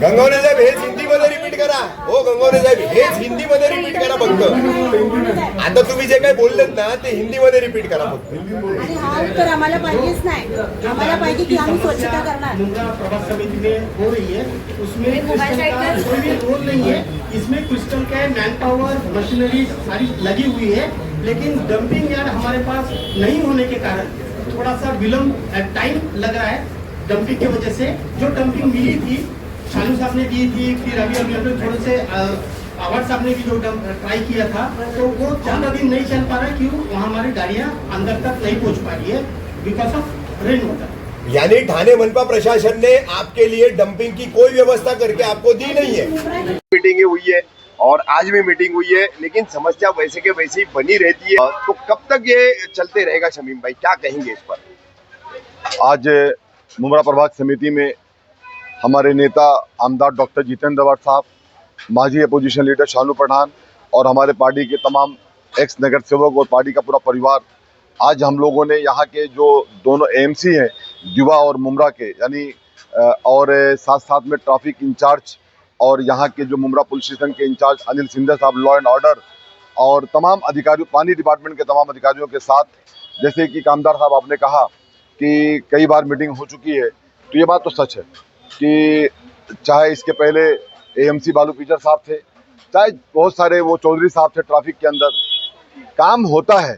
गंगवणे साहेब हेच हिंदीमध्ये रिपीट करा. हो गंगवणे साहेब हेच हिंदीमध्ये रिपीट करा फक्त. आता तुम्ही जे काही बोललेत ना ते हिंदीमध्ये रिपीट करा फक्त. आणि हा उत्तर आम्हाला पाहिजेच नाही. आम्हाला पाहिजे की आम्ही स्वच्छता करणार. प्रभाग समिति में हो रही है उसमें कोई भी रोल नहीं है. इसमें क्रिस्टल का मैन पावर मशीनरी सारी लगी हुई है, लेकिन डंपिंग यार्ड हमारे पास नहीं होने के कारण थोड़ा सा विलम्ब टाइम लग रहा है. डंपिंग की वजह से जो डंपिंग मिली थी शानू साहब ने दी थी, फिर अभी थोड़े से आवाज साहब ने भी जो ट्राई किया था, तो वो ज्यादा दिन नहीं चल पा रहा है. क्यों? वहाँ हमारी गाड़ियाँ अंदर तक नहीं पहुँच पा रही है बिकॉज ऑफ रेन वाटर. यानी ठाणे मनपा प्रशासन ने आपके लिए डंपिंग की कोई व्यवस्था करके आपको दी नहीं है. मीटिंग हुई है और आज भी मीटिंग हुई है, लेकिन समस्या वैसे के वैसे ही बनी रहती है. तो कब तक ये चलते रहेगा शमीम भाई, क्या कहेंगे इस पर? आज मुमरा प्रभाग समिति में हमारे नेता आमदार डॉक्टर जितेंद्र अवार्ड साहब, माजी अपोजिशन लीडर शानू पठान और हमारे पार्टी के तमाम एक्स नगर सेवक और पार्टी का पूरा परिवार, आज हम लोगों ने यहाँ के जो दोनों एएमसी हैं दिवा और मुमरा के, यानी और साथ साथ में ट्रैफिक इंचार्ज और यहाँ के जो मुमरा पुलिस स्टेशन के इंचार्ज अनिल सिंधे साहब, लॉ एंड ऑर्डर और तमाम अधिकारियों, पानी डिपार्टमेंट के तमाम अधिकारियों के साथ, जैसे कि कामदार साहब आपने कहा कि कई बार मीटिंग हो चुकी है, तो ये बात तो सच है कि चाहे इसके पहले एएमसी बालू पीचर साहब थे, चाहे बहुत सारे वो चौधरी साहब थे, ट्रैफिक के अंदर काम होता है.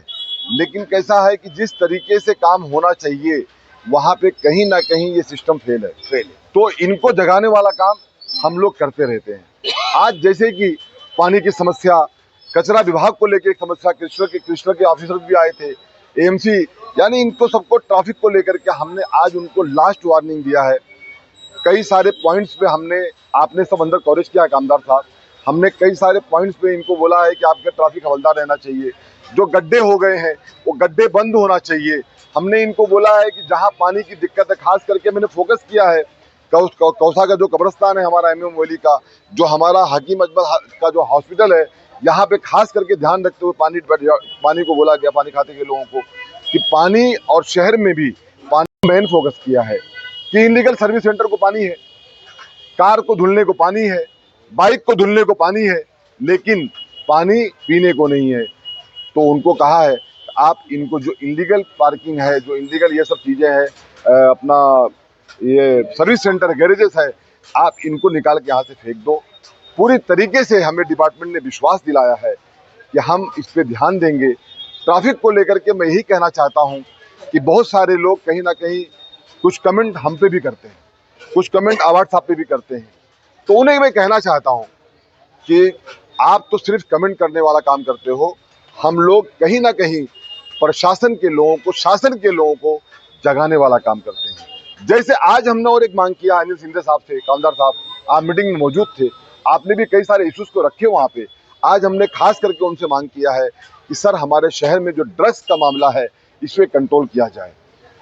लेकिन कैसा है कि जिस तरीके से काम होना चाहिए वहाँ पे कहीं ना कहीं ये सिस्टम फेल है. तो इनको जगाने वाला काम हम लोग करते रहते हैं. आज जैसे कि पानी की समस्या, कचरा विभाग को लेकर एक समस्या, कृष्ण के ऑफिसर भी आए थे, एएमसी, यानी इनको सबको ट्रैफिक को लेकर के हमने आज उनको लास्ट वार्निंग दिया है. कई सारे पॉइंट्स पे हमने, आपने सब अंदर कवरेज किया कामदार साहब, हमने कई सारे पॉइंट्स पे इनको बोला है कि आपके ट्रैफिक हवलदार रहना चाहिए, जो गड्ढे हो गए हैं वो गड्ढे बंद होना चाहिए. हमने इनको बोला है कि जहां पानी की दिक्कत है, खास करके मैंने फोकस किया है कौसा का जो कब्रस्तान है हमारा एमएम वैली का, जो हमारा हकीम अजमल का जो हॉस्पिटल है, यहाँ पे खास करके ध्यान रखते हुए पानी को बोला गया, पानी खाते के लोगों को, कि पानी और शहर में भी पानी मेन फोकस किया है कि इलीगल सर्विस सेंटर को पानी है, कार को धुलने को पानी है, बाइक को धुलने को पानी है, लेकिन पानी पीने को नहीं है. तो उनको कहा है आप इनको जो इलीगल पार्किंग है, जो इलीगल ये सब चीज़ें हैं, अपना ये सर्विस सेंटर गैरेजेस है, आप इनको निकाल के यहाँ से फेंक दो. पूरी तरीके से हमें डिपार्टमेंट ने विश्वास दिलाया है कि हम इस पे ध्यान देंगे. ट्रैफिक को लेकर के मैं यही कहना चाहता हूँ कि बहुत सारे लोग कहीं ना कहीं कुछ कमेंट हम पे भी करते हैं, कुछ कमेंट अवार्ड साहब पे भी करते हैं. तो उन्हें मैं कहना चाहता हूँ कि आप तो सिर्फ कमेंट करने वाला काम करते हो, हम लोग कहीं ना कहीं प्रशासन के लोगों को, शासन के लोगों को जगाने वाला काम करते हैं. जैसे आज हमने और एक मांग किया अनिल सिंधे साहब से, कामदार साहब आप मीटिंग में मौजूद थे, आपने भी कई सारे इश्यूज को रखे वहाँ पे. आज हमने खास करके उनसे मांग किया है कि सर हमारे शहर में जो ड्रग्स का मामला है इस पर कंट्रोल किया जाए.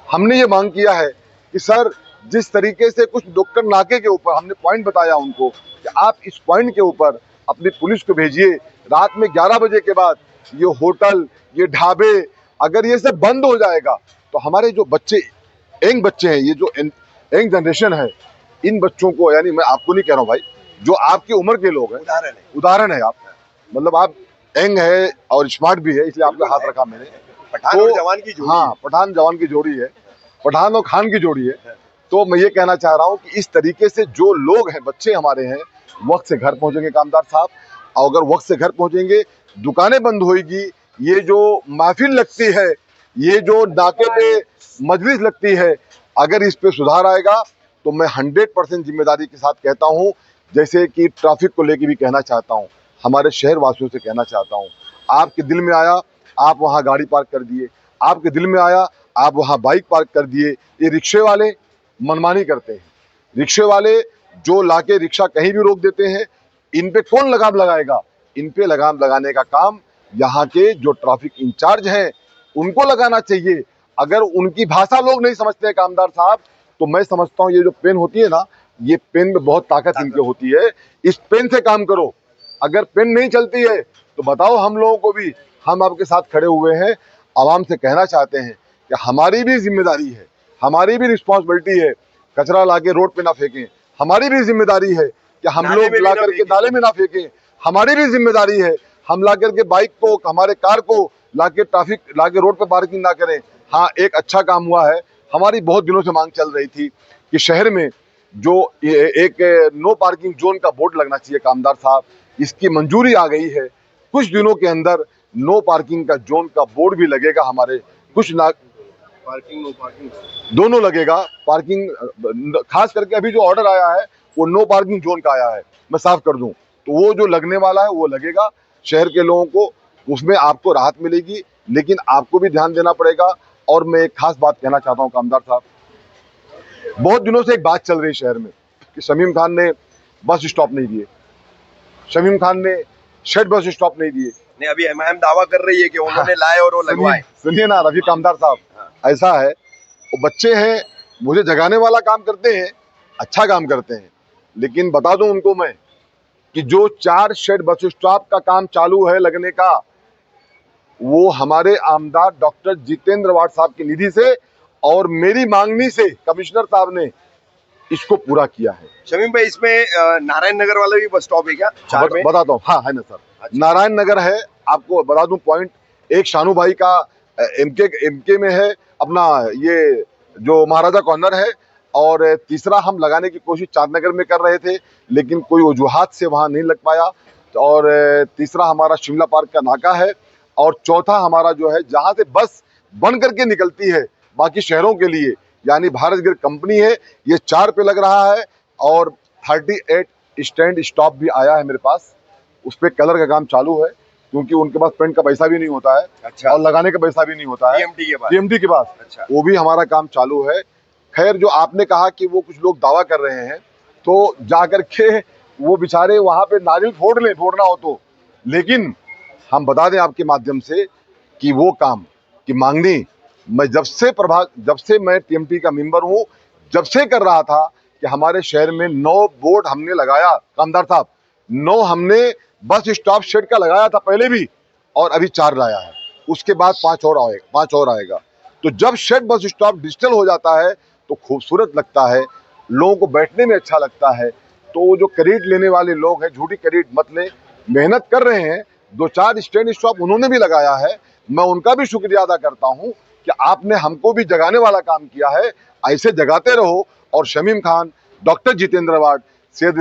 हमने ये मांग किया है कि सर जिस तरीके से कुछ डॉक्टर नाके के ऊपर हमने पॉइंट बताया उनको कि आप इस पॉइंट के ऊपर अपनी पुलिस को भेजिए, रात में 11 बजे के बाद ये होटल, ये ढाबे, अगर ये सब बंद हो जाएगा तो हमारे जो बच्चे, यंग बच्चे हैं, ये जो यंग जनरेशन है, इन बच्चों को, यानी मैं आपको नहीं कह रहा हूँ भाई, जो आपकी उम्र के लोग हैं, उदाहरण है आप, मतलब आप यंग है और स्मार्ट भी है, इसलिए आपका हाथ रखा मैंने. पठान और जवान की जोड़ी. हाँ, पठान जवान की जोड़ी है, पठान और खान की जोड़ी है. तो मैं ये कहना चाह रहा हूँ कि इस तरीके से जो लोग हैं, बच्चे हमारे हैं, वक्त से घर पहुंचेंगे कामदार साहब. और अगर वक्त से घर पहुंचेंगे, दुकानें बंद होगी, ये जो महफिल लगती है, ये जो नाके पे मजलिस लगती है, अगर इस पे सुधार आएगा तो मैं 100% जिम्मेदारी के साथ कहता हूँ, जैसे कि ट्रैफिक को लेकर भी कहना चाहता हूँ, हमारे शहर वासियों से कहना चाहता हूँ, आपके दिल में आया आप वहाँ गाड़ी पार्क कर दिए, आपके दिल में आया आप वहाँ बाइक पार्क कर दिए. ये रिक्शे वाले मनमानी करते हैं, रिक्शे वाले जो लाके रिक्शा कहीं भी रोक देते हैं, इन पे कौन लगाम लगाएगा? इन पे लगाम लगाने का काम यहाँ के जो ट्रैफिक इंचार्ज हैं उनको लगाना चाहिए. अगर उनकी भाषा लोग नहीं समझते हैं कामदार साहब, तो मैं समझता हूँ ये जो पेन होती है ना, ये पेन में बहुत ताकत इनके होती है, इस पेन से काम करो. अगर पेन नहीं चलती है तो बताओ हम लोगों को भी, हम आपके साथ खड़े हुए हैं. आवाम से कहना चाहते हैं कि हमारी भी जिम्मेदारी है, हमारी भी रिस्पॉन्सिबिलिटी है, कचरा लाके रोड पे ना फेंकें। हमारी भी जिम्मेदारी है कि हम नाले में लोग भी ला ना करके फेंकें। नाले में ना फेंकें। हमारी भी जिम्मेदारी है, हम ला करके बाइक को, हमारे कार को लाके ट्रैफिक लाके रोड पे पार्किंग ना करें। हाँ, एक अच्छा काम हुआ है, हमारी बहुत दिनों से मांग चल रही थी कि शहर में जो एक नो पार्किंग जोन का बोर्ड लगना चाहिए कामदार साहब, इसकी मंजूरी आ गई है। कुछ दिनों के अंदर नो पार्किंग का जोन का बोर्ड भी लगेगा हमारे कुछ ना पार्किंग नो पार्किंग दोनों लगेगा। पार्किंग खास करके अभी जो ऑर्डर आया है वो नो पार्किंग जोन का आया है, मैं साफ कर दूं तो वो जो लगने वाला है वो लगेगा। शहर के लोगों को उसमें आपको राहत मिलेगी, लेकिन आपको भी ध्यान देना पड़ेगा। और मैं एक खास बात कहना चाहता हूं कामदार साहब, बहुत दिनों से एक बात चल रही है शहर में कि शमीम खान ने बस स्टॉप नहीं दिए, शमीम खान ने शेड बस स्टॉप नहीं दिए। नहीं, अभी एमआईएम दावा कर रही है कि उन्होंने लाए और वो लगवाए। सुनिए ना रवि कामदार साहब, ऐसा है वो बच्चे हैं, मुझे जगाने वाला काम करते हैं, अच्छा काम करते हैं, लेकिन बता दूं उनको मैं कि जो 4 शेड बस स्टॉप का काम चालू है लगने का, वो हमारे आमदार डॉक्टर जितेंद्र वाड साहब की निधि से और मेरी मांगनी से कमिश्नर साहब ने इसको पूरा किया है। शमीम भाई, इसमें नारायण नगर वाला भी बस स्टॉप है क्या? 4 में बताता हूँ, हाँ है ना सर। अच्छा। नारायण नगर है, आपको बता दूं पॉइंट, एक शानू भाई का एमके में है अपना, ये जो महाराजा कॉर्नर है, और तीसरा हम लगाने की कोशिश चांदनगर में कर रहे थे, लेकिन कोई वजूहात से वहां नहीं लग पाया। और तीसरा हमारा शिमला पार्क का नाका है, और चौथा हमारा जो है जहां से बस बन करके निकलती है बाकी शहरों के लिए, यानी भारत गिर कंपनी है, ये 4 पे लग रहा है। और 38 स्टैंड स्टॉप भी आया है मेरे पास, उस पर कलर का काम चालू है, क्योंकि उनके पास पेंट का पैसा भी नहीं होता है। अच्छा। और लगाने का पैसा भी नहीं होता है टीएमटी के पास। अच्छा, वो भी हमारा काम चालू है। खैर, जो आपने कहा कि वो कुछ लोग दावा कर रहे हैं, तो जाकर के वो बेचारे वहां पे नारियल फोड़ लें, फोड़ना हो तो। लेकिन हम बता दें आपके माध्यम से कि वो काम की मांगनी मैं जब से मैं टीएमटी का मेंबर हूं, जब से कर रहा था कि हमारे शहर में 9 बोर्ड हमने लगाया कामदार साहब, 9 हमने बस स्टॉप शेड का लगाया था पहले भी, और अभी 4 लाया है, उसके बाद 5 और आएगा। तो जब शेड बस स्टॉप डिजिटल हो जाता है तो खूबसूरत लगता है, लोगों को बैठने में अच्छा लगता है। तो जो क्रेडिट लेने वाले लोग हैं, झूठी क्रेडिट मत लें, मेहनत कर रहे हैं, 2-4 स्टैंड स्टॉप उन्होंने भी लगाया है, मैं उनका भी शुक्रिया अदा करता हूं कि आपने हमको भी जगाने वाला काम किया है। ऐसे जगाते रहो। और शमीम खान, डॉक्टर जितेंद्र वाड, सेहत